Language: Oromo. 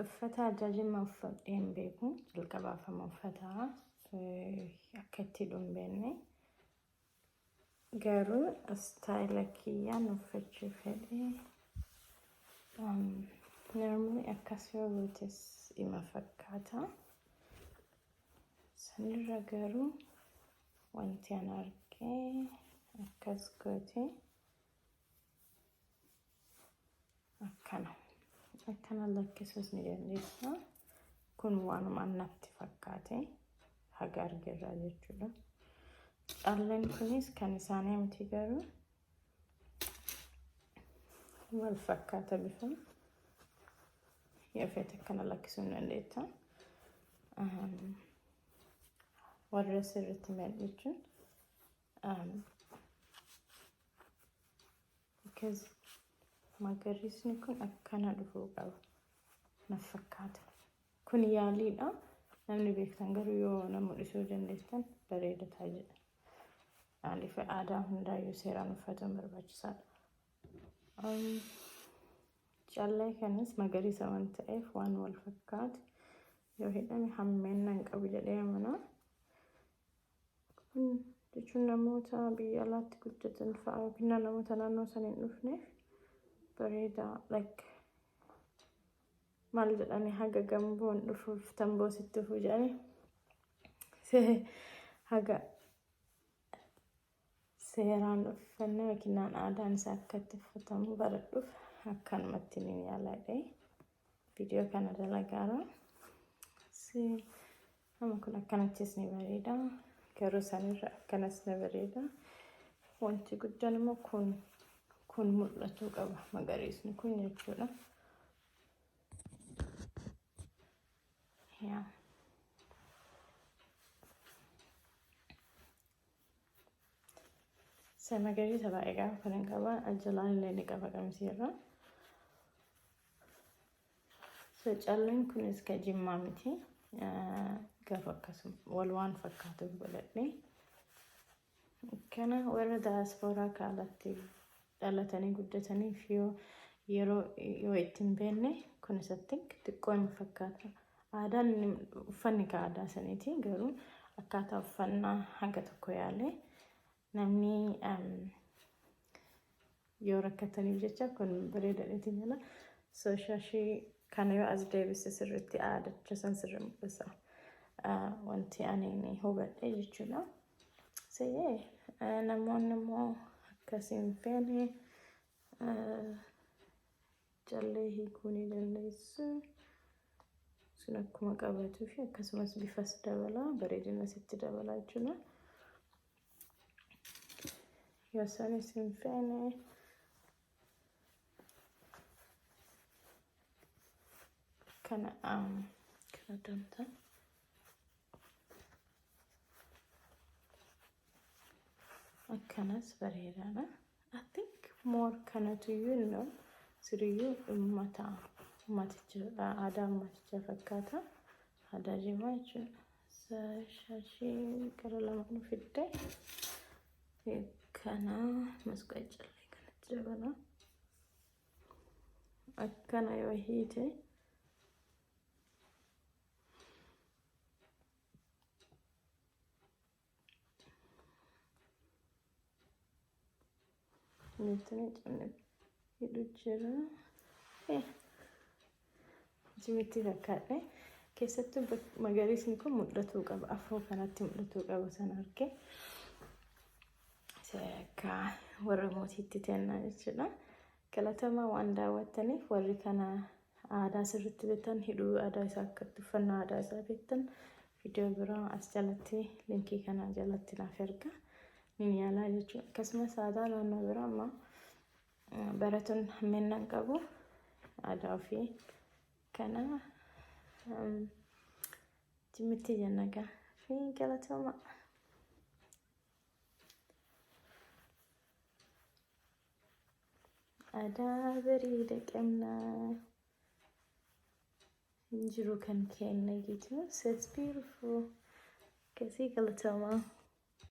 uffata ajaa'ibaa uffadheen beeku jalqabaafama uffataa akka itti dhumbeenne garuu istaayila kiyyaan uffachuu fedhee normally akkas yoo gootes ima fakkaata sanirra garuu wanti an argee akkas goote akkana lakkisuus ni dandeessa kun waanuma natti fakkaate haga argerraa jechuudha calleen kunis kan isaanii miti garuu wal fakkaata bifa yoo feete akkana lakkisuu ni dandeetta warra sirriitti miidhachuun because magariisni kun akkana dhufuu qaba na fakkaata kun yaaliidha namni beektan garuu yoo nama mul'isuu dandeessan bareedataa jedha maaliif aadaa hundaayyuu seeraan uffatan barbaachisaadha callee kanas magariisa waan ta'eef waan wal fakkaatu yoo hidhame hammeenna hin qabu jedhee amanaa kun jechuun namoota biyya alaatti guddatan fa'aa yookiin namoota naannoo sana hin dhufneef bareeda like maal jedhani haga gamboon dhufuuf tamboo sitti dhufuu jedhani haga seeraan uffannaa yookiin aadaan isaa akka itti uffatamu baradhuuf akkanumatti ni yaalaadhe viidiyoo kana dalagaara nama kun akkanattis ni bareeda garuu sanirra akkanas ni bareeda wanti guddaan immoo kun mul'atuu qaba magariisni kun jechuudha yaa magariisa baay'ee gaafa kan hin qaba ajalaan illee ni qaba qamisiirra calleen kunis ka jimmaa miti gaafa akkasuma wal waan fakkaatuuf godhadhe kana warra daaspooraa kaalatti dhalatanii guddataniif yoo ittiin beenne kun isatti xiqqoo hin fakkaata aadaan uffanni ka aadaa saniiti garuu akkaataa uffannaa hanga tokko yaale namni yoo rakkataniif jecha kun bareedadheeti mala sooshaashii kana yoo as deebise sirriitti aadacha san sirri mul'isa wanti ani hubadhe jechuudha namoonni immoo akkasiin feene callee hiikuu ni dandeessu sun akkuma qabatuu fi akkasumas bifas dabala bareedina sitti dabala jechuudha yoo sanis hin feene kana damta akkanas bareedaadha I think more kanatu siriyyuu ummaticha aadaa ummaticha fakkaata aadaa jimaa jechuudha shaashii gara lama fidde kana masqaa callee kanatti dabala akkana yoo hiite Nitni canne hidujjira jimiti fakkaadhe keessattuu magariisni kun mul'atuu qaba afoo kanatti mul'atuu qaba san arge akka warra mootiitti tennaa jechuudha galatamaa waan daawwattaniif warri kana aadaa sirriitti beektan hidhuu aadaa isaa akka uffannaa aadaa isaa beektan viidiyoo biraa as jalatti linkii kana jalatti naaf erga ni yaalaa jechuudha akkasumas aadaa naannoo biraa amma baratuun hammeennan qabu aadaa ofii kana jimmitti jennagaa fi galatama aadaa bareeda qabnaa injiru kan kenna gitu so it's beautiful kasi galatama